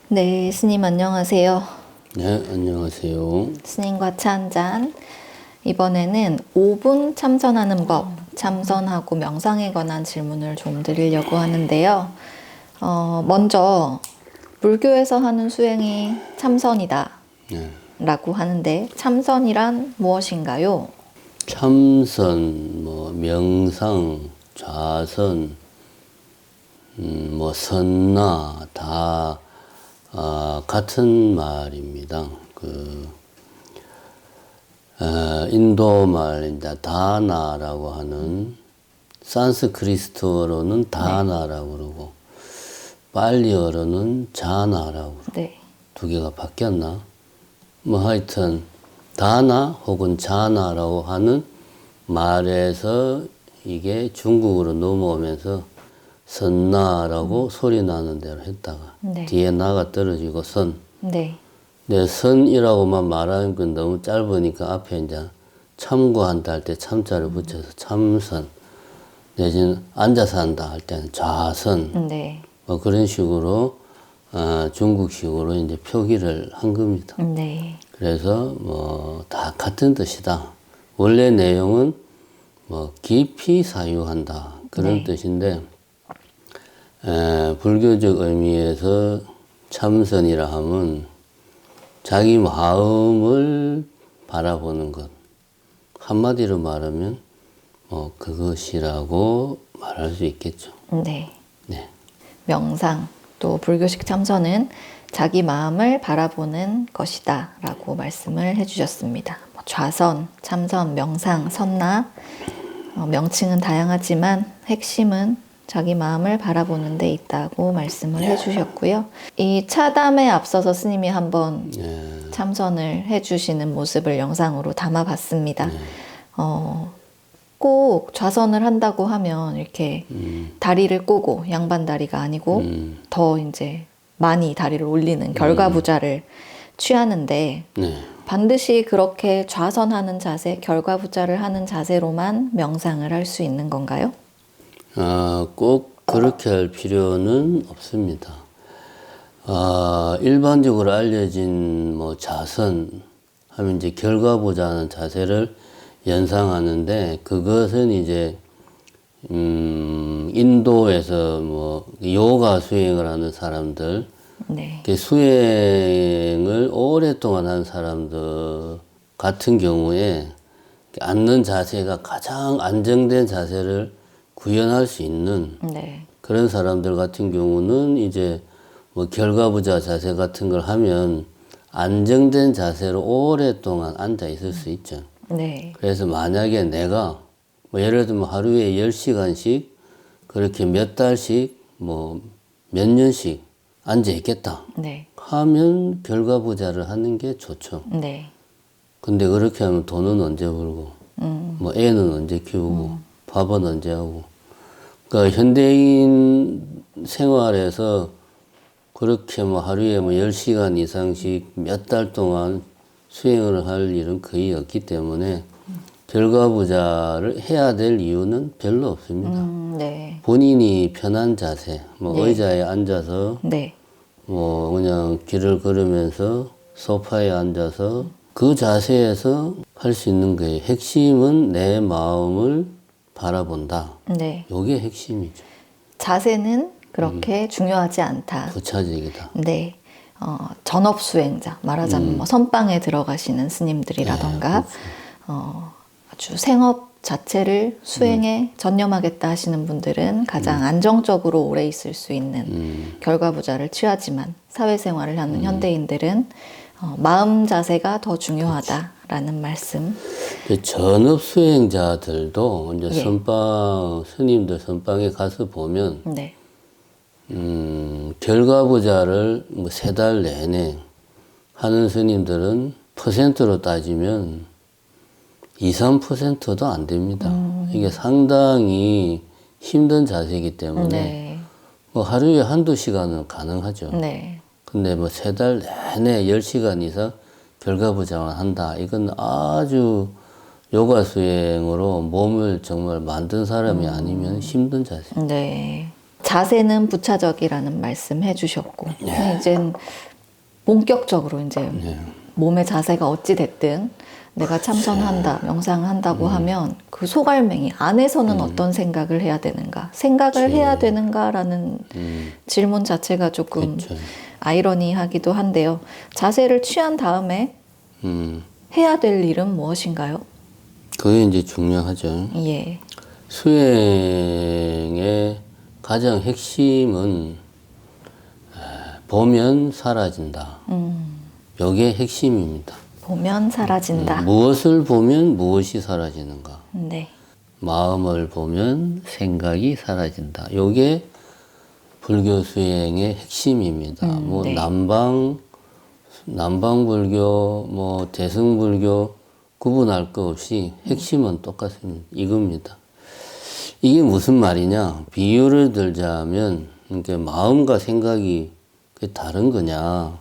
네, 스님 안녕하세요. 네, 안녕하세요. 스님과 차 한잔. 이번에는 5분 참선하는 법, 참선하고 명상에 관한 질문을 좀 드리려고 하는데요. 먼저 불교에서 하는 수행이 참선이다 네. 라고 하는데 참선이란 무엇인가요? 참선, 명상, 좌선, 선나 다 같은 말입니다. 인도 말인데 다나라고 하는 산스크리트어로는 다나라고 그러고 발리어로는 자나라고 그러고 네. 두 개가 바뀌었나? 하여튼 다나 혹은 자나라고 하는 말에서 이게 중국으로 넘어오면서 선나라고 소리 나는 대로 했다가 네. 뒤에 나가 떨어지고 선. 네. 내 선이라고만 말하는 건 너무 짧으니까 앞에 이제 참고한다 할 때 참자를 붙여서 참선, 내지는 앉아서 한다 할 때는 좌선, 네. 그런 식으로 중국식으로 이제 표기를 한 겁니다. 네. 그래서 다 같은 뜻이다. 원래 내용은 깊이 사유한다 그런 네. 뜻인데 불교적 의미에서 참선이라 하면 자기 마음을 바라보는 것, 한마디로 말하면 그것이라고 말할 수 있겠죠. 네. 네. 명상, 또 불교식 참선은 자기 마음을 바라보는 것이다 라고 말씀을 해주셨습니다. 좌선, 참선, 명상, 선나 명칭은 다양하지만 핵심은 자기 마음을 바라보는 데 있다고 말씀을 해주셨고요. 이 차담에 앞서서 스님이 한번 참선을 해주시는 모습을 영상으로 담아봤습니다. 꼭 좌선을 한다고 하면 이렇게 다리를 꼬고 양반 다리가 아니고 더 이제 많이 다리를 올리는 결과부자를 취하는데 네. 반드시 그렇게 좌선하는 자세, 결과부자를 하는 자세로만 명상을 할 수 있는 건가요? 꼭 그렇게 할 필요는 없습니다. 일반적으로 알려진 자선 하면 이제 결과보자는 자세를 연상하는데 그것은 이제 인도에서 요가 수행을 하는 사람들, 네. 수행을 오랫동안 한 사람들 같은 경우에 앉는 자세가 가장 안정된 자세를 구현할 수 있는 네. 그런 사람들 같은 경우는 이제 결과부자 자세 같은 걸 하면 안정된 자세로 오랫동안 앉아 있을 수 있죠. 네. 그래서 만약에 내가 예를 들면 하루에 10시간씩 그렇게 몇 달씩 몇 년씩 앉아 있겠다 네. 하면 결과부자를 하는 게 좋죠. 네. 근데 그렇게 하면 돈은 언제 벌고 애는 언제 키우고 밥은 언제 하고 그러니까 현대인 생활에서 그렇게 하루에 10시간 이상씩 몇 달 동안 수행을 할 일은 거의 없기 때문에 결과부자를 해야 될 이유는 별로 없습니다. 네. 본인이 편한 자세, 네. 의자에 앉아서 네. 그냥 길을 걸으면서 소파에 앉아서 그 자세에서 할 수 있는 거예요. 핵심은 내 마음을 바라본다. 네. 이게 핵심이죠. 자세는 그렇게 중요하지 않다. 부차적이다. 네. 전업 수행자, 말하자면 선방에 들어가시는 스님들이라던가, 아주 생업 자체를 수행에 전념하겠다 하시는 분들은 가장 안정적으로 오래 있을 수 있는 결과부자를 취하지만 사회생활을 하는 현대인들은 마음 자세가 더 중요하다라는 말씀. 전업 수행자들도 이제 예. 스님들 선방에 가서 보면 네. 결과부자를 3달 내내 하는 스님들은 퍼센트로 따지면 2, 3%도 안 됩니다. 이게 상당히 힘든 자세이기 때문에 네. 하루에 한두 시간은 가능하죠. 네. 근데 3달 내내 10시간 이상 결과부자만 한다. 이건 아주 요가 수행으로 몸을 정말 만든 사람이 아니면 힘든 자세. 네. 자세는 부차적이라는 말씀 해주셨고, 이젠 본격적으로 이제 몸의 자세가 어찌 됐든 내가 참선한다, 명상한다고 하면 그 소갈맹이 안에서는 어떤 생각을 해야 되는가, 생각을 해야 되는가라는 질문 자체가 조금 아이러니하기도 한데요. 자세를 취한 다음에 해야 될 일은 무엇인가요? 그게 이제 중요하죠. 예. 수행의 가장 핵심은 보면 사라진다. 이게 핵심입니다. 보면 사라진다. 무엇을 보면 무엇이 사라지는가. 네. 마음을 보면 생각이 사라진다. 이게 불교 수행의 핵심입니다. 뭐 네. 남방불교, 뭐 대승불교 구분할 것 없이 핵심은 똑같습니다. 이겁니다. 이게 무슨 말이냐? 비유를 들자면 그러니까 마음과 생각이 다른 거냐?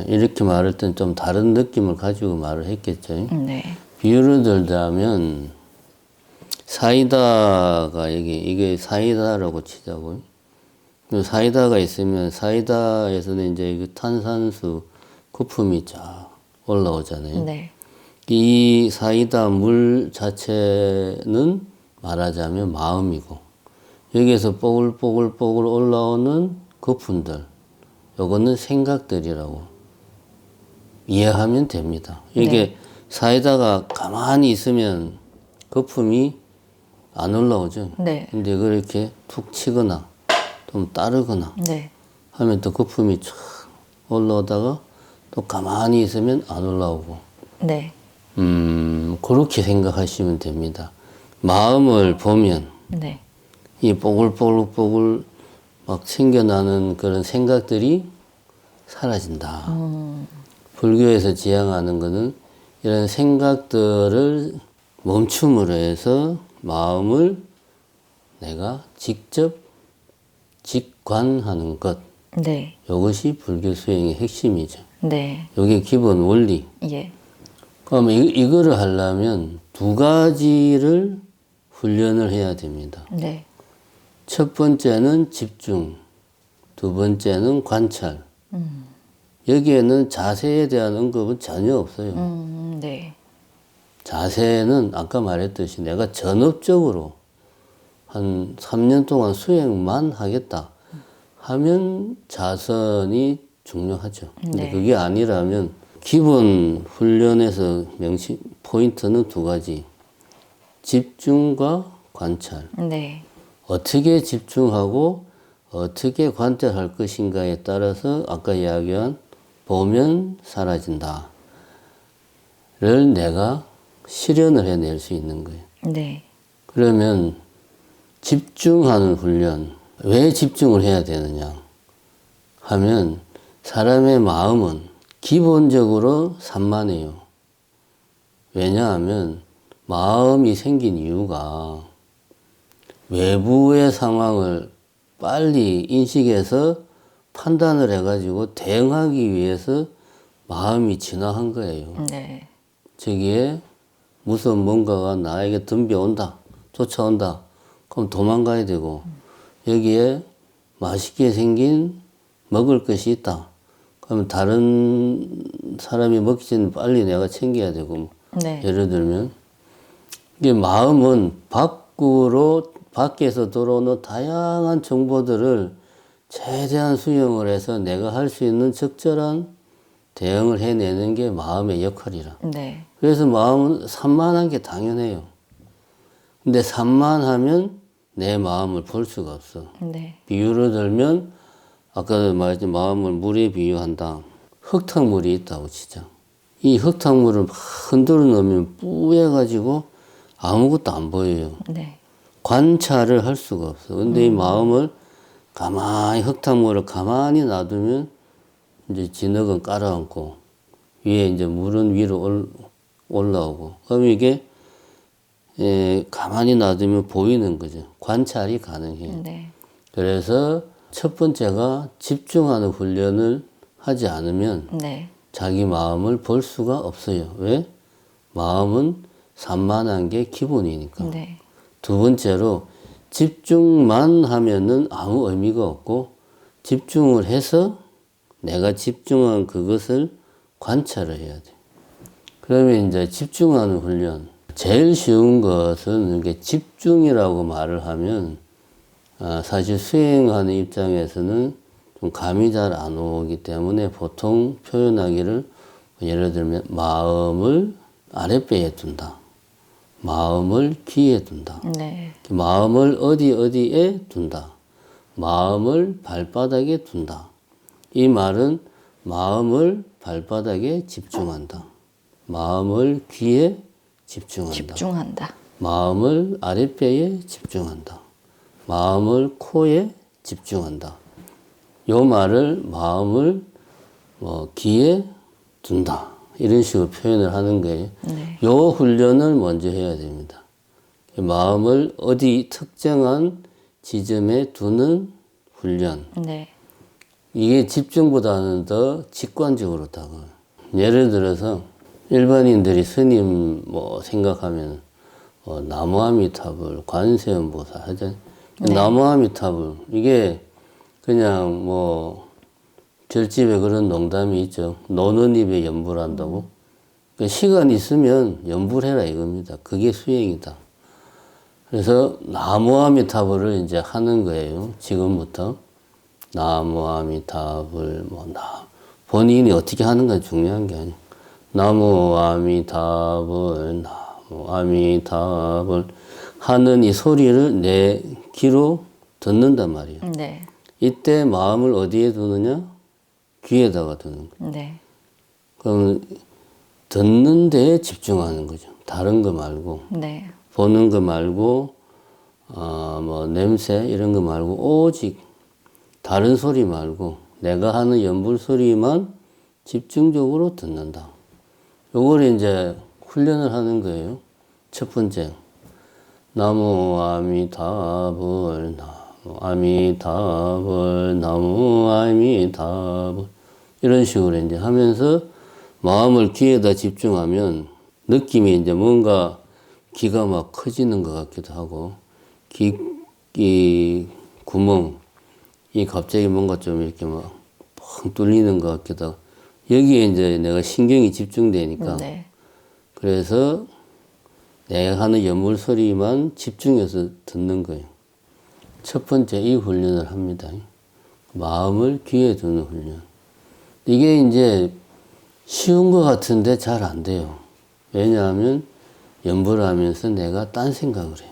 이렇게 말할 땐 좀 다른 느낌을 가지고 말을 했겠죠. 네. 비유를 들자면 사이다가 이게 사이다라고 치자고요. 사이다가 있으면 사이다에서는 이제 그 탄산수 거품이 쫙 올라오잖아요. 네. 이 사이다 물 자체는 말하자면 마음이고 여기에서 뽀글뽀글 올라오는 거품들 요거는 생각들이라고 이해하면 됩니다. 이게 네. 사이다가 가만히 있으면 거품이 안 올라오죠. 네. 근데 그렇게 툭 치거나 좀 따르거나 네. 하면 또 거품이 쫙 올라오다가 또 가만히 있으면 안 올라오고 네. 그렇게 생각하시면 됩니다. 마음을 보면 네. 이 뽀글뽀글 막 생겨나는 그런 생각들이 사라진다. 불교에서 지향하는 것은 이런 생각들을 멈춤으로 해서 마음을 내가 직접 직관하는 것. 네. 이것이 불교 수행의 핵심이죠. 네. 이게 기본 원리. 예. 그러면 이거를 하려면 두 가지를 훈련을 해야 됩니다. 네. 첫 번째는 집중, 두 번째는 관찰. 여기에는 자세에 대한 언급은 전혀 없어요. 네. 자세는 아까 말했듯이 내가 전업적으로 한 3년 동안 수행만 하겠다 하면 자선이 중요하죠. 근데 네. 그게 아니라면 기본 훈련에서 포인트는 두 가지. 집중과 관찰. 네. 어떻게 집중하고 어떻게 관찰할 것인가에 따라서 아까 이야기한 보면 사라진다. 를 내가 실현을 해낼 수 있는 거예요. 네. 그러면 집중하는 훈련, 왜 집중을 해야 되느냐 하면 사람의 마음은 기본적으로 산만해요. 왜냐하면 마음이 생긴 이유가 외부의 상황을 빨리 인식해서 판단을 해가지고 대응하기 위해서 마음이 진화한 거예요. 네. 저기에 무슨 뭔가가 나에게 덤벼온다, 쫓아온다. 그럼 도망가야 되고 여기에 맛있게 생긴 먹을 것이 있다. 그러면 다른 사람이 먹기 전에 빨리 내가 챙겨야 되고 네. 예를 들면 이게 마음은 밖에서 들어오는 다양한 정보들을 최대한 수용을 해서 내가 할 수 있는 적절한 대응을 해내는 게 마음의 역할이라. 네. 그래서 마음은 산만한 게 당연해요. 근데 산만하면 내 마음을 볼 수가 없어. 네. 비유를 들면 아까도 말했지 마음을 물에 비유한다. 흙탕물이 있다고 치자. 이 흙탕물을 막 흔들어 놓으면 뿌해가지고 아무것도 안 보여요. 네. 관찰을 할 수가 없어. 근데 이 마음을 가만히 흙탕물을 가만히 놔두면 이제 진흙은 깔아앉고 위에 이제 물은 위로 올라오고 그럼 이게 가만히 놔두면 보이는 거죠. 관찰이 가능해요. 네. 그래서 첫 번째가 집중하는 훈련을 하지 않으면 네. 자기 마음을 볼 수가 없어요. 왜? 마음은 산만한 게 기본이니까. 네. 두 번째로 집중만 하면은 아무 의미가 없고 집중을 해서 내가 집중한 그것을 관찰을 해야 돼. 그러면 이제 집중하는 훈련. 제일 쉬운 것은 이게 집중이라고 말을 하면 사실 수행하는 입장에서는 좀 감이 잘 안 오기 때문에 보통 표현하기를 예를 들면 마음을 아랫배에 둔다. 마음을 귀에 둔다. 네. 마음을 어디에 둔다. 마음을 발바닥에 둔다. 이 말은 마음을 발바닥에 집중한다. 마음을 귀에 집중한다. 마음을 아랫배에 집중한다. 마음을 코에 집중한다. 요 말을 마음을 귀에 둔다. 이런 식으로 표현을 하는 거예요. 네. 요 훈련을 먼저 해야 됩니다. 마음을 어디 특정한 지점에 두는 훈련. 네. 이게 집중보다는 더 직관적으로 다가와요. 예를 들어서 일반인들이 스님 생각하면 나무아미타불, 관세음보살 하잖아요. 네. 나무아미타불 이게 그냥 별집에 그런 농담이 있죠. 노는 입에 연불 한다고. 그러니까 시간 있으면 연불해라 이겁니다. 그게 수행이다. 그래서 나무아미타불을 이제 하는 거예요. 지금부터. 나무아미타불 본인이 어떻게 하는 건 중요한 게 아니에요. 나무아미타불 나무아미타불 하는 이 소리를 내 귀로 듣는단 말이에요. 네. 이때 마음을 어디에 두느냐? 귀에다가 두는 거예요. 네. 그럼 듣는 데에 집중하는 거죠. 다른 거 말고 네. 보는 거 말고 냄새 이런 거 말고 오직 다른 소리 말고 내가 하는 연불 소리만 집중적으로 듣는다. 요걸 이제 훈련을 하는 거예요. 첫 번째, 나무 아미타불, 나무 아미타불, 나무 아미타불 이런 식으로 이제 하면서 마음을 귀에다 집중하면 느낌이 이제 뭔가 귀가 막 커지는 것 같기도 하고 귀 구멍 이 갑자기 뭔가 좀 이렇게 막 펑 뚫리는 것 같기도 하고 여기에 이제 내가 신경이 집중되니까 네. 그래서 내가 하는 연물 소리만 집중해서 듣는 거예요. 첫 번째 이 훈련을 합니다. 마음을 귀에 두는 훈련. 이게 이제 쉬운 것 같은데 잘 안 돼요. 왜냐하면 연불을 하면서 내가 딴 생각을 해요.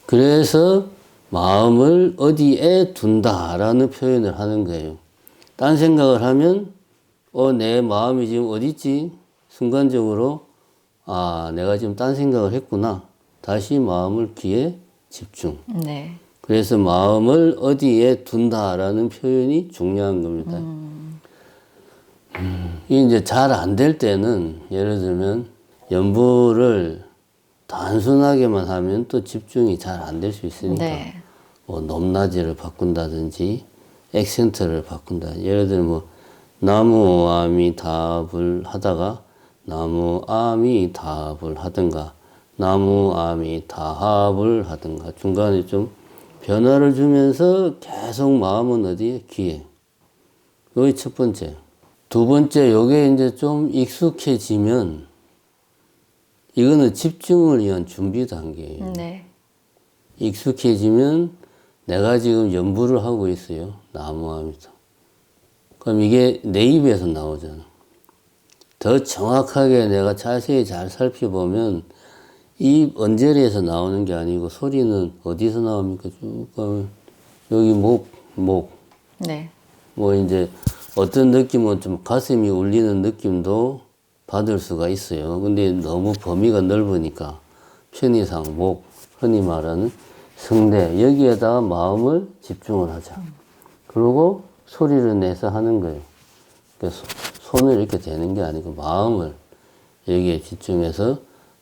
그래서 마음을 어디에 둔다라는 표현을 하는 거예요. 딴 생각을 하면 내 마음이 지금 어디 있지? 순간적으로 내가 지금 딴 생각을 했구나. 다시 마음을 귀에 집중. 네. 그래서 마음을 어디에 둔다라는 표현이 중요한 겁니다. 이게 이제 잘 안 될 때는 예를 들면 연불을 단순하게만 하면 또 집중이 잘 안 될 수 있으니까 네. 높낮이를 바꾼다든지 액센트를 바꾼다. 예를 들면 나무 아미타불 하다가 나무 아미타불 하든가 나무 아미타불 하든가 중간에 좀 변화를 주면서 계속 마음은 어디에? 귀에. 여기 첫 번째. 두 번째, 요게 이제 좀 익숙해지면 이거는 집중을 위한 준비 단계예요. 네. 익숙해지면 내가 지금 연불을 하고 있어요. 나무아미타. 그럼 이게 내 입에서 나오잖아. 더 정확하게 내가 자세히 잘 살펴보면 입 언저리에서 나오는 게 아니고 소리는 어디서 나옵니까? 쭉 가면 여기 목. 네. 이제 어떤 느낌은 좀 가슴이 울리는 느낌도 받을 수가 있어요. 근데 너무 범위가 넓으니까 편의상 목, 흔히 말하는 성대 여기에다가 마음을 집중을 하자. 그리고 소리를 내서 하는 거예요. 그래서 손을 이렇게 대는 게 아니고 마음을 여기에 집중해서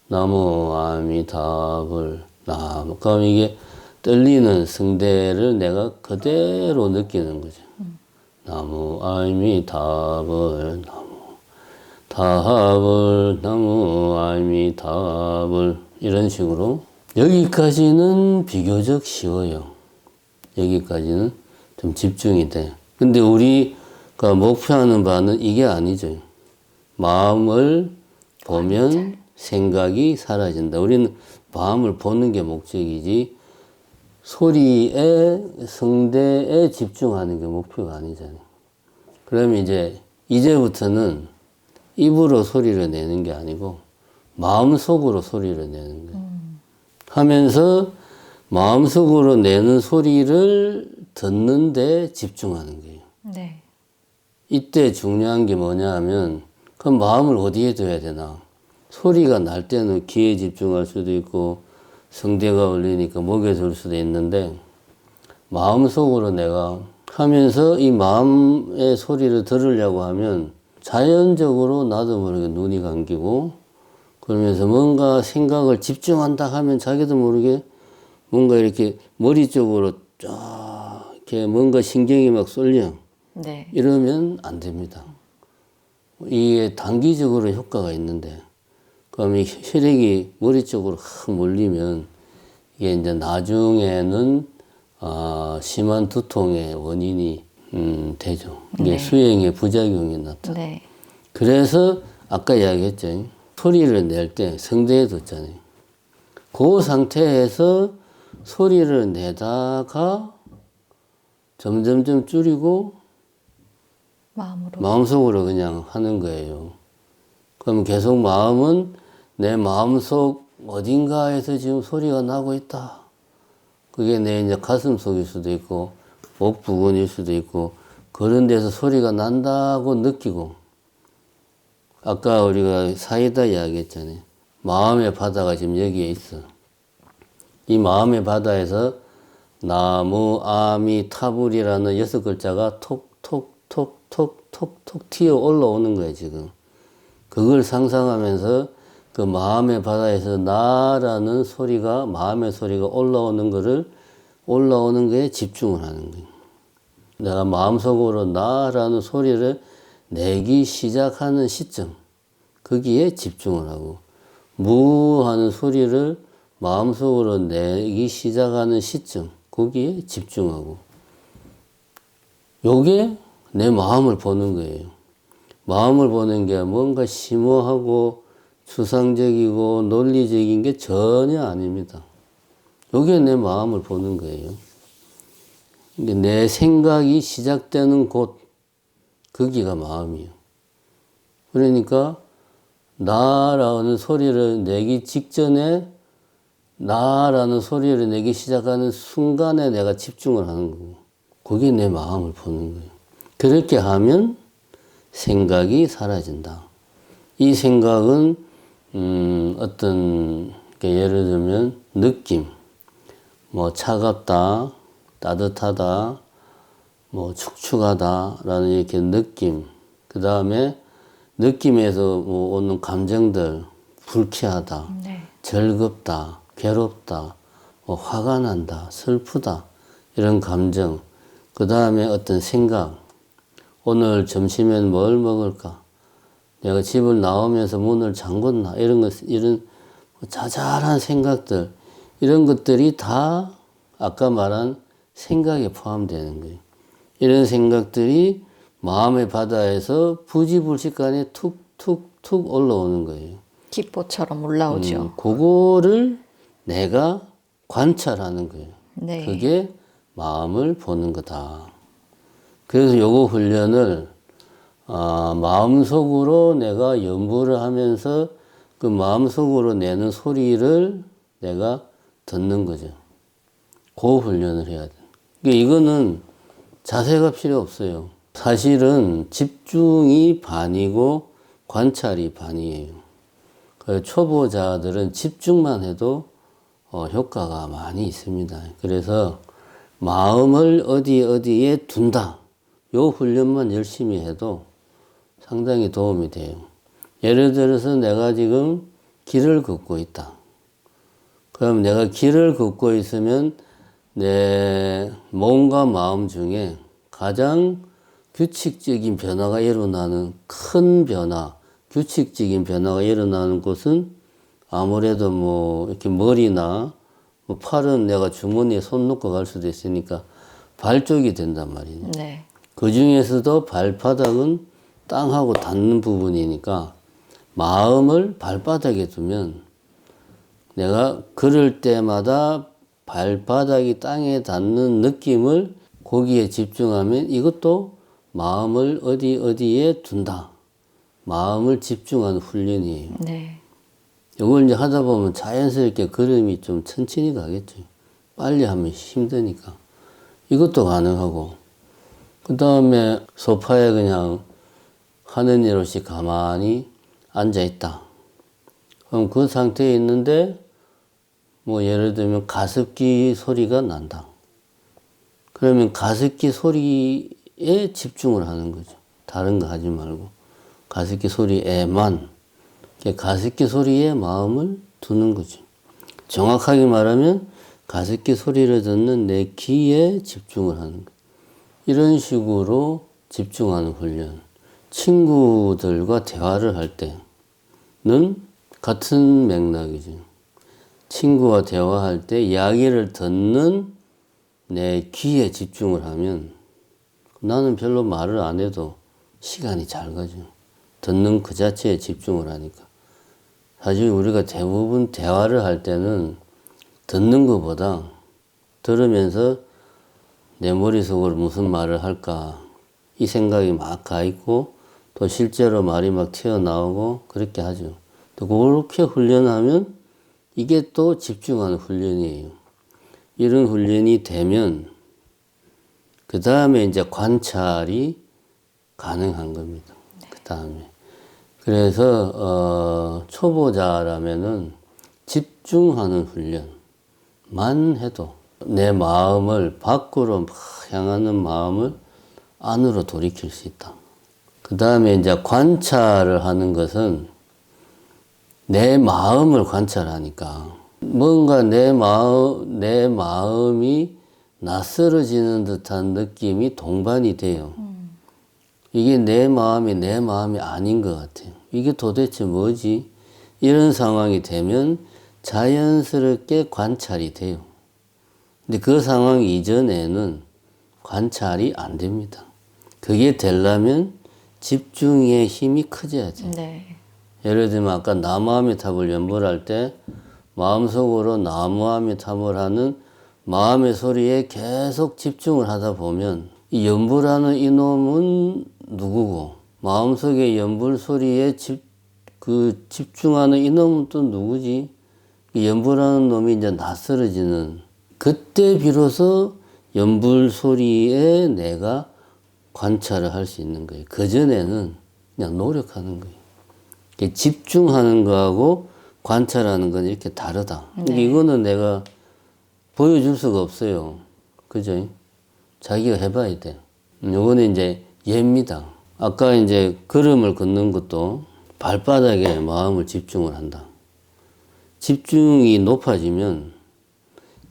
나무 아미타불 나무. 그럼 이게 떨리는 성대를 내가 그대로 느끼는 거죠. 나무 아미타불 나무 타불 나무 아미타불 이런 식으로 여기까지는 비교적 쉬워요. 여기까지는 좀 집중이 돼. 근데 우리가 목표하는 바는 이게 아니죠. 마음을 보면 생각이 사라진다. 우리는 마음을 보는 게 목적이지 소리에 성대에 집중하는 게 목표가 아니잖아요. 그러면 이제부터는 입으로 소리를 내는 게 아니고 마음속으로 소리를 내는 거예요. 하면서 마음속으로 내는 소리를 듣는데 집중하는 거예요. 네. 이때 중요한 게 뭐냐 하면 그럼 마음을 어디에 둬야 되나? 소리가 날 때는 귀에 집중할 수도 있고 성대가 울리니까 목에 둘 수도 있는데 마음속으로 내가 하면서 이 마음의 소리를 들으려고 하면 자연적으로 나도 모르게 눈이 감기고 그러면서 뭔가 생각을 집중한다 하면 자기도 모르게 뭔가 이렇게 머리 쪽으로 쫙 이렇게 뭔가 신경이 막 쏠려. 네. 이러면 안 됩니다. 이게 단기적으로 효과가 있는데 그럼 이 혈액이 머리 쪽으로 확 몰리면 이게 이제 나중에는 심한 두통의 원인이 되죠. 이게 네. 수행의 부작용이 나타나. 네. 그래서 아까 이야기했죠. 소리를 낼 때 성대에 뒀잖아요. 그 상태에서 소리를 내다가 점점점 줄이고 마음속으로 그냥 하는 거예요. 그럼 계속 마음은 내 마음속 어딘가에서 지금 소리가 나고 있다. 그게 내 이제 가슴 속일 수도 있고 목 부근일 수도 있고 그런 데서 소리가 난다고 느끼고 아까 우리가 사이다 이야기했잖아요. 마음의 바다가 지금 여기에 있어. 이 마음의 바다에서 나무, 아미, 타불이라는 6글자가 톡톡톡톡톡톡 튀어 올라오는 거예요, 지금. 그걸 상상하면서 그 마음의 바다에서 나라는 소리가, 마음의 소리가 올라오는 거에 집중을 하는 거예요. 내가 마음속으로 나라는 소리를 내기 시작하는 시점, 거기에 집중을 하고, 무 하는 소리를 마음속으로 내기 시작하는 시점, 거기에 집중하고. 요게 내 마음을 보는 거예요. 마음을 보는 게 뭔가 심오하고 추상적이고 논리적인 게 전혀 아닙니다. 요게 내 마음을 보는 거예요. 내 생각이 시작되는 곳, 거기가 마음이에요. 그러니까 나라는 소리를 내기 직전에 나라는 소리를 내기 시작하는 순간에 내가 집중을 하는 거고 그게 내 마음을 보는 거예요. 그렇게 하면 생각이 사라진다. 이 생각은 어떤 예를 들면 느낌, 뭐 차갑다, 따뜻하다, 뭐 축축하다라는 이렇게 느낌, 그 다음에 느낌에서 뭐 오는 감정들, 불쾌하다, 네. 즐겁다, 괴롭다, 뭐 화가 난다, 슬프다 이런 감정, 그 다음에 어떤 생각, 오늘 점심엔 뭘 먹을까? 내가 집을 나오면서 문을 잠궜나? 이런 자잘한 생각들, 이런 것들이 다 아까 말한 생각에 포함되는 거예요. 이런 생각들이 마음의 바다에서 부지불식간에 툭툭툭 올라오는 거예요. 기포처럼 올라오죠. 그거를 내가 관찰하는 거예요. 네. 그게 마음을 보는 거다. 그래서 요거 훈련을 마음속으로 내가 연구를 하면서 그 마음속으로 내는 소리를 내가 듣는 거죠. 그 훈련을 해야 돼. 이거는 자세가 필요 없어요. 사실은 집중이 반이고 관찰이 반이에요. 초보자들은 집중만 해도 효과가 많이 있습니다. 그래서 마음을 어디에 둔다. 요 훈련만 열심히 해도 상당히 도움이 돼요. 예를 들어서 내가 지금 길을 걷고 있다. 그럼 내가 길을 걷고 있으면 내 몸과 마음 중에 가장 규칙적인 변화가 일어나는 큰 변화, 규칙적인 변화가 일어나는 곳은 아무래도 뭐 이렇게 머리나 뭐 팔은 내가 주머니에 손 넣고 갈 수도 있으니까 발 쪽이 된단 말이네. 네. 그 중에서도 발바닥은 땅하고 닿는 부분이니까 마음을 발바닥에 두면 내가 걸을 때마다 발바닥이 땅에 닿는 느낌을 거기에 집중하면 이것도 마음을 어디에 둔다. 마음을 집중하는 훈련이에요. 네. 이걸 이제 하다 보면 자연스럽게 걸음이 좀 천천히 가겠죠. 빨리 하면 힘드니까. 이것도 가능하고. 그 다음에 소파에 그냥 하는 일 없이 가만히 앉아있다. 그럼 그 상태에 있는데 뭐 예를 들면 가습기 소리가 난다. 그러면 가습기 소리에 집중을 하는 거죠. 다른 거 하지 말고. 가습기 소리에만, 가습기 소리에 마음을 두는 거죠. 정확하게 말하면 가습기 소리를 듣는 내 귀에 집중을 하는 거예요. 이런 식으로 집중하는 훈련. 친구들과 대화를 할 때는 같은 맥락이죠. 친구와 대화할 때 이야기를 듣는 내 귀에 집중을 하면 나는 별로 말을 안 해도 시간이 잘 가죠. 듣는 그 자체에 집중을 하니까. 사실 우리가 대부분 대화를 할 때는 듣는 것보다 들으면서 내 머릿속으로 무슨 말을 할까 이 생각이 막 가 있고 또 실제로 말이 막 튀어나오고 그렇게 하죠. 또 그렇게 훈련하면 이게 또 집중하는 훈련이에요. 이런 훈련이 되면 그 다음에 이제 관찰이 가능한 겁니다. 그 다음에. 그래서 초보자라면은 집중하는 훈련만 해도 내 마음을 밖으로 막 향하는 마음을 안으로 돌이킬 수 있다. 그 다음에 이제 관찰을 하는 것은 내 마음을 관찰하니까 뭔가 내 마음이 낯설어지는 듯한 느낌이 동반이 돼요. 이게 내 마음이 아닌 것 같아요. 이게 도대체 뭐지? 이런 상황이 되면 자연스럽게 관찰이 돼요. 근데 그 상황 이전에는 관찰이 안 됩니다. 그게 되려면 집중의 힘이 커져야죠. 네. 예를 들면 아까 나무아미탑을 연불할 때 마음속으로 나무아미탑을 하는 마음의 소리에 계속 집중을 하다 보면 이 연불하는 이놈은 누구고 마음속의 연불 소리에 집중하는 이놈은 또 누구지? 이 연불하는 놈이 이제 낯설어지는 그때 비로소 연불 소리에 내가 관찰을 할 수 있는 거예요. 그전에는 그냥 노력하는 거예요. 집중하는 거하고 관찰하는 건 이렇게 다르다. 네. 이거는 내가 보여줄 수가 없어요. 그죠? 자기가 해봐야 돼. 이거는 이제 예입니다. 아까 이제 걸음을 걷는 것도 발바닥에 마음을 집중을 한다. 집중이 높아지면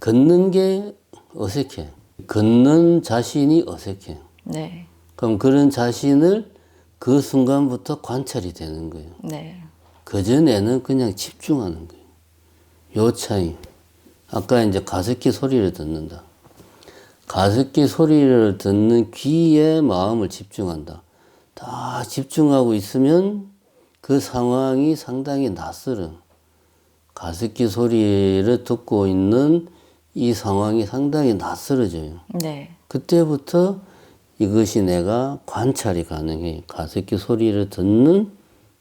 걷는 게 어색해. 걷는 자신이 어색해. 네. 그럼 그런 자신을 그 순간부터 관찰이 되는 거예요. 네. 그전에는 그냥 집중하는 거예요. 요 차이. 아까 이제 가습기 소리를 듣는다. 가습기 소리를 듣는 귀에 마음을 집중한다. 다 집중하고 있으면 그 상황이 상당히 낯설어. 가습기 소리를 듣고 있는 이 상황이 상당히 낯설어져요. 네. 그때부터 이것이 내가 관찰이 가능해. 가습기 소리를 듣는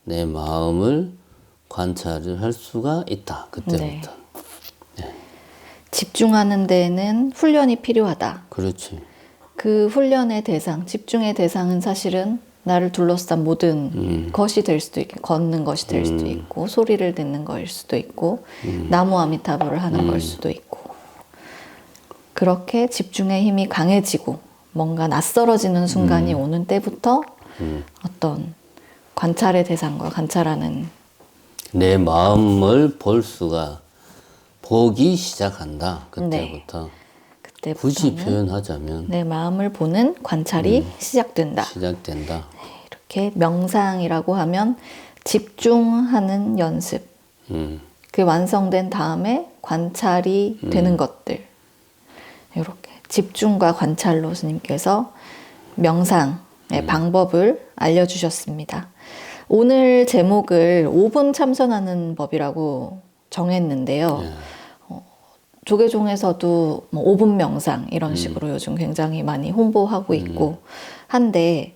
내 마음을 관찰을 할 수가 있다. 그때부터. 네. 집중하는 데에는 훈련이 필요하다. 그렇지. 그 훈련의 대상, 집중의 대상은 사실은 나를 둘러싼 모든 것이 될 수도 있고, 걷는 것이 될 수도 있고, 소리를 듣는 것일 수도 있고, 나무 아미타불을 하는 걸 수도 있고. 그렇게 집중의 힘이 강해지고 뭔가 낯설어지는 순간이 오는 때부터 어떤 관찰의 대상과 관찰하는 내 마음을 보기 시작한다. 그때부터. 그때부터는 굳이 표현하자면 내 마음을 보는 관찰이 시작된다. 시작된다. 이렇게 명상이라고 하면 집중하는 연습. 그 완성된 다음에 관찰이 되는 것들. 이렇게 집중과 관찰로 스님께서 명상의 방법을 알려주셨습니다. 오늘 제목을 5분 참선하는 법이라고 정했는데요. 조계종에서도 뭐 5분 명상 이런 식으로 요즘 굉장히 많이 홍보하고 있고 한데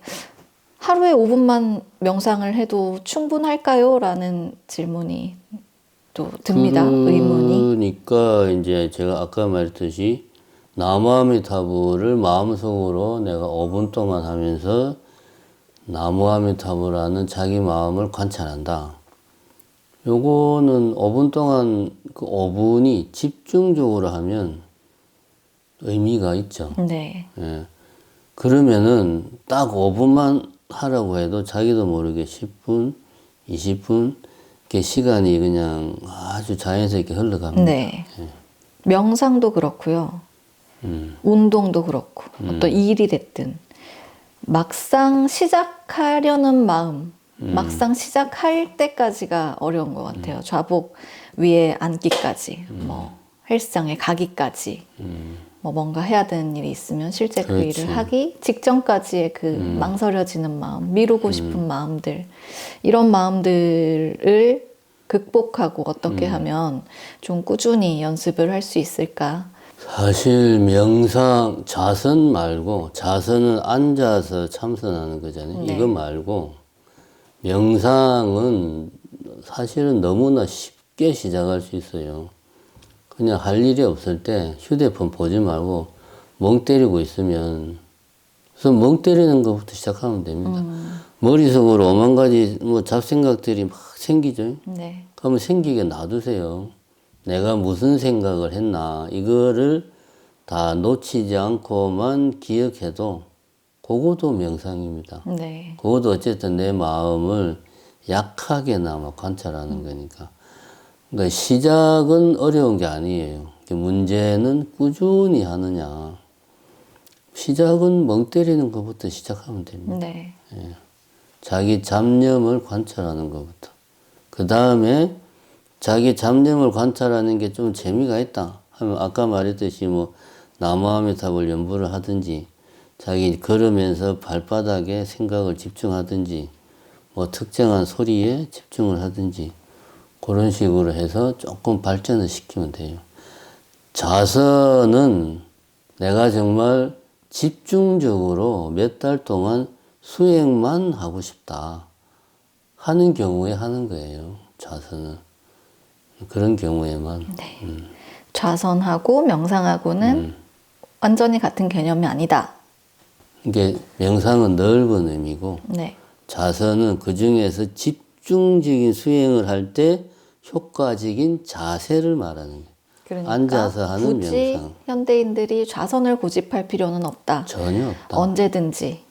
하루에 5분만 명상을 해도 충분할까요? 라는 질문이 또 듭니다. 의문이. 그러니까 이제 제가 아까 말했듯이 나무아미타불을 마음속으로 내가 5분 동안 하면서 나무아미타불하는 자기 마음을 관찰한다. 요거는 5분 동안 그 5분이 집중적으로 하면 의미가 있죠. 네. 예. 그러면은 딱 5분만 하라고 해도 자기도 모르게 10분, 20분 이렇게 시간이 그냥 아주 자연스럽게 흘러갑니다. 네. 명상도 그렇고요. 운동도 그렇고 어떤 일이 됐든 막상 시작하려는 마음, 막상 시작할 때까지가 어려운 것 같아요. 좌복 위에 앉기까지, 뭐 헬스장에 가기까지, 뭐 뭔가 해야 되는 일이 있으면 실제 그 그렇지. 일을 하기 직전까지의 그 망설여지는 마음, 미루고 싶은 마음들, 이런 마음들을 극복하고 어떻게 하면 좀 꾸준히 연습을 할 수 있을까? 사실 명상, 자선 말고, 자선은 앉아서 참선하는 거잖아요. 네. 이거 말고 명상은 사실은 너무나 쉽게 시작할 수 있어요. 그냥 할 일이 없을 때 휴대폰 보지 말고 멍 때리고 있으면, 그래서 멍 때리는 것부터 시작하면 됩니다. 머릿속으로 오만 가지 뭐 잡생각들이 막 생기죠. 네. 그러면 생기게 놔두세요. 내가 무슨 생각을 했나 이거를 다 놓치지 않고만 기억해도 그것도 명상입니다. 네. 그것도 어쨌든 내 마음을 약하게나마 관찰하는 거니까. 그러니까 시작은 어려운 게 아니에요. 문제는 꾸준히 하느냐. 시작은 멍 때리는 것부터 시작하면 됩니다. 네. 자기 잡념을 관찰하는 것부터. 그 다음에 자기 잡념을 관찰하는 게 좀 재미가 있다 하면 아까 말했듯이 뭐 나무아미타불 연부를 하든지 자기 걸으면서 발바닥에 생각을 집중하든지 뭐 특정한 소리에 집중을 하든지 그런 식으로 해서 조금 발전을 시키면 돼요. 자선은 내가 정말 집중적으로 몇 달 동안 수행만 하고 싶다 하는 경우에 하는 거예요. 자선은. 그런 경우에만. 네. 좌선하고 명상하고는 완전히 같은 개념이 아니다. 이게 명상은 넓은 의미고 네. 자선은 그 중에서 집중적인 수행을 할 때 효과적인 자세를 말하는 거예요. 그러니까 앉아서 하는 굳이 명상. 현대인들이 좌선을 고집할 필요는 없다. 전혀 없다. 언제든지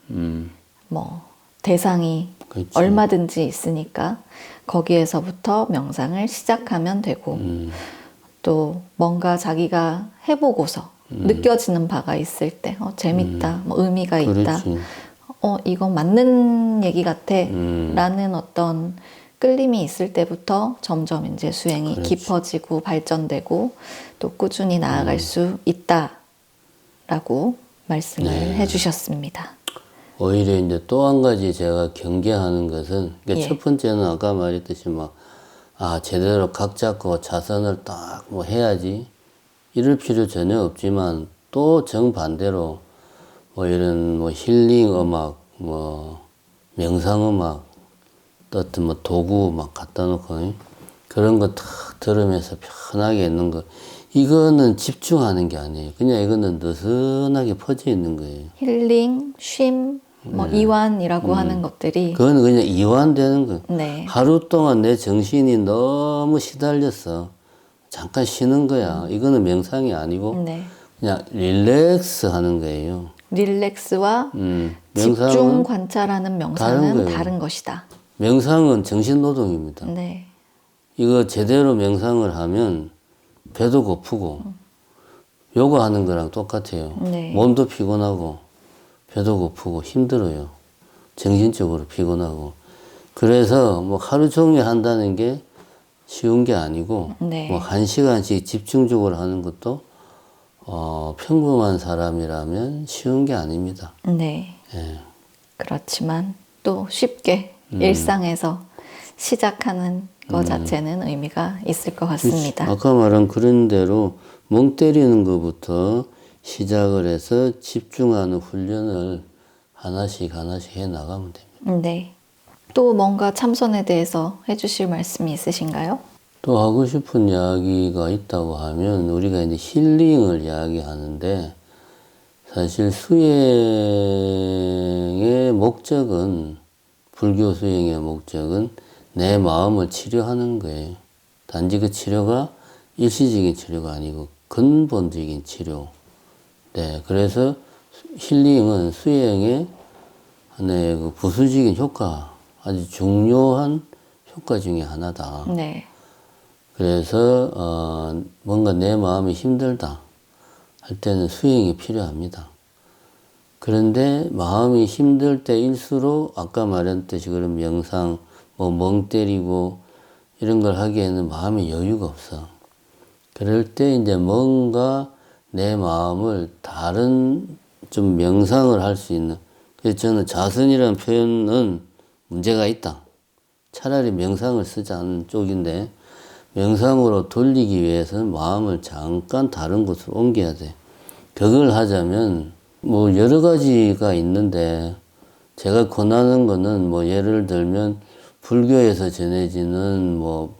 뭐 대상이 그렇죠. 얼마든지 있으니까 거기에서부터 명상을 시작하면 되고 또 뭔가 자기가 해보고서 느껴지는 바가 있을 때 재밌다, 뭐 의미가 있다, 그렇지. 이건 맞는 얘기 같아 라는 어떤 끌림이 있을 때부터 점점 이제 수행이 그렇지. 깊어지고 발전되고 또 꾸준히 나아갈 수 있다라고 말씀을 해주셨습니다. 오히려 이제 또 한 가지 제가 경계하는 것은, 그러니까 예. 첫 번째는 아까 말했듯이 제대로 각 잡고 자선을 딱 뭐 해야지. 이럴 필요 전혀 없지만 또 정반대로 뭐 이런 뭐 힐링 음악, 뭐 명상 음악, 또 어떤 뭐 도구 막 갖다 놓고 그런 거 탁 들으면서 편하게 있는 거. 이거는 집중하는 게 아니에요. 그냥 이거는 느슨하게 퍼져 있는 거예요. 힐링, 쉼, 뭐 이완이라고 하는 것들이 그건 그냥 이완되는 거예요. 네. 하루 동안 내 정신이 너무 시달렸어. 잠깐 쉬는 거야. 이거는 명상이 아니고 네. 그냥 릴렉스 하는 거예요. 릴렉스와 집중 명상은 관찰하는 다른 명상은 거예요. 다른 것이다. 명상은 정신노동입니다. 네. 이거 제대로 명상을 하면 배도 고프고 요가 하는 거랑 똑같아요. 네. 몸도 피곤하고 배도 고프고 힘들어요. 정신적으로 피곤하고. 그래서 뭐 하루 종일 한다는 게 쉬운 게 아니고 네. 뭐 1시간씩 집중적으로 하는 것도 평범한 사람이라면 쉬운 게 아닙니다. 네. 예. 그렇지만 또 쉽게 일상에서 시작하는 것 자체는 의미가 있을 것 같습니다. 아까 말한 그런 대로 멍 때리는 것부터 시작을 해서 집중하는 훈련을 하나씩 해 나가면 됩니다. 네. 또 뭔가 참선에 대해서 해주실 말씀이 있으신가요? 또 하고 싶은 이야기가 있다고 하면 우리가 이제 힐링을 이야기하는데 사실 수행의 목적은 불교 수행의 목적은 내 마음을 치료하는 거예요. 단지 그 치료가 일시적인 치료가 아니고 근본적인 치료. 네, 그래서 힐링은 수행의 하나의 그 부수적인 효과, 아주 중요한 효과 중에 하나다. 네. 그래서 뭔가 내 마음이 힘들다 할 때는 수행이 필요합니다. 그런데 마음이 힘들 때일수록 아까 말했듯이 그런 명상, 뭐 멍 때리고 이런 걸 하기에는 마음에 여유가 없어. 그럴 때 이제 뭔가 내 마음을 다른 좀 명상을 할 수 있는, 그래서 저는 자선이라는 표현은 문제가 있다. 차라리 명상을 쓰지 않는 쪽인데 명상으로 돌리기 위해서는 마음을 잠깐 다른 곳으로 옮겨야 돼. 그걸 하자면 뭐 여러 가지가 있는데 제가 권하는 거는 뭐 예를 들면 불교에서 전해지는 뭐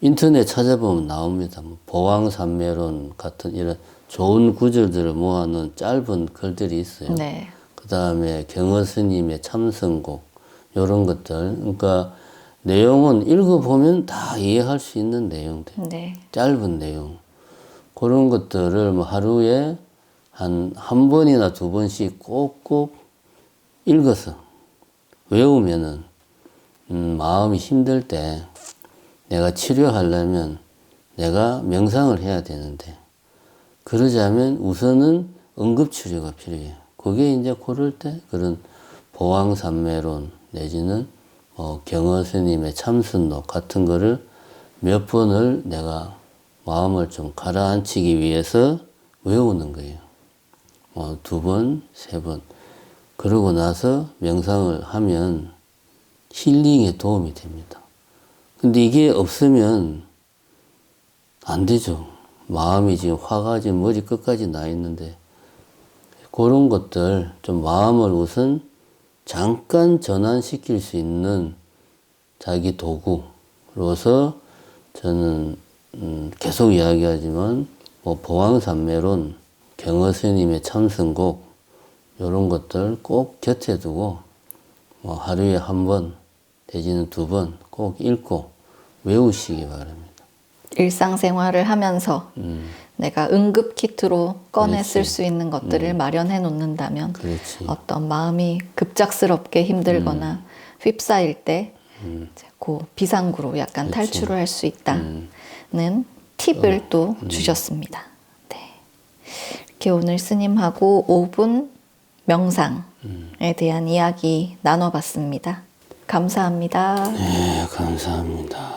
인터넷 찾아보면 나옵니다. 뭐 보왕산매론 같은 이런 좋은 구절들을 모아놓은 짧은 글들이 있어요. 네. 그 다음에 경허 스님의 참선곡 이런 것들. 그러니까 내용은 읽어보면 다 이해할 수 있는 내용들. 네. 짧은 내용. 그런 것들을 뭐 하루에 한 번이나 두 번씩 꼭꼭 읽어서 외우면은 마음이 힘들 때 내가 치료하려면 내가 명상을 해야 되는데 그러자면 우선은 응급치료가 필요해요. 그게 이제 그럴 때 그런 보왕산매론 내지는 경허 스님의 참선록 같은 거를 몇 번을 내가 마음을 좀 가라앉히기 위해서 외우는 거예요. 두 번, 세 번. 그러고 나서 명상을 하면 힐링에 도움이 됩니다. 근데 이게 없으면 안 되죠. 마음이 지금 화가 지금 머리 끝까지 나 있는데 그런 것들 좀 마음을 우선 잠깐 전환시킬 수 있는 자기 도구로서 저는 계속 이야기하지만 뭐 보왕산매론, 경허 스님의 참선곡 이런 것들 꼭 곁에 두고 뭐 하루에 한 번 내지는 두 번 꼭 읽고 외우시기 바랍니다. 일상생활을 하면서 내가 응급 키트로 꺼내 그렇지. 쓸 수 있는 것들을 마련해 놓는다면 그렇지. 어떤 마음이 급작스럽게 힘들거나 휩싸일 때 이제 그 비상구로 약간 그렇지. 탈출을 할 수 있다는 팁을 또 주셨습니다. 네. 이렇게 오늘 스님하고 5분 명상에 대한 이야기 나눠봤습니다. 감사합니다. 네, 감사합니다.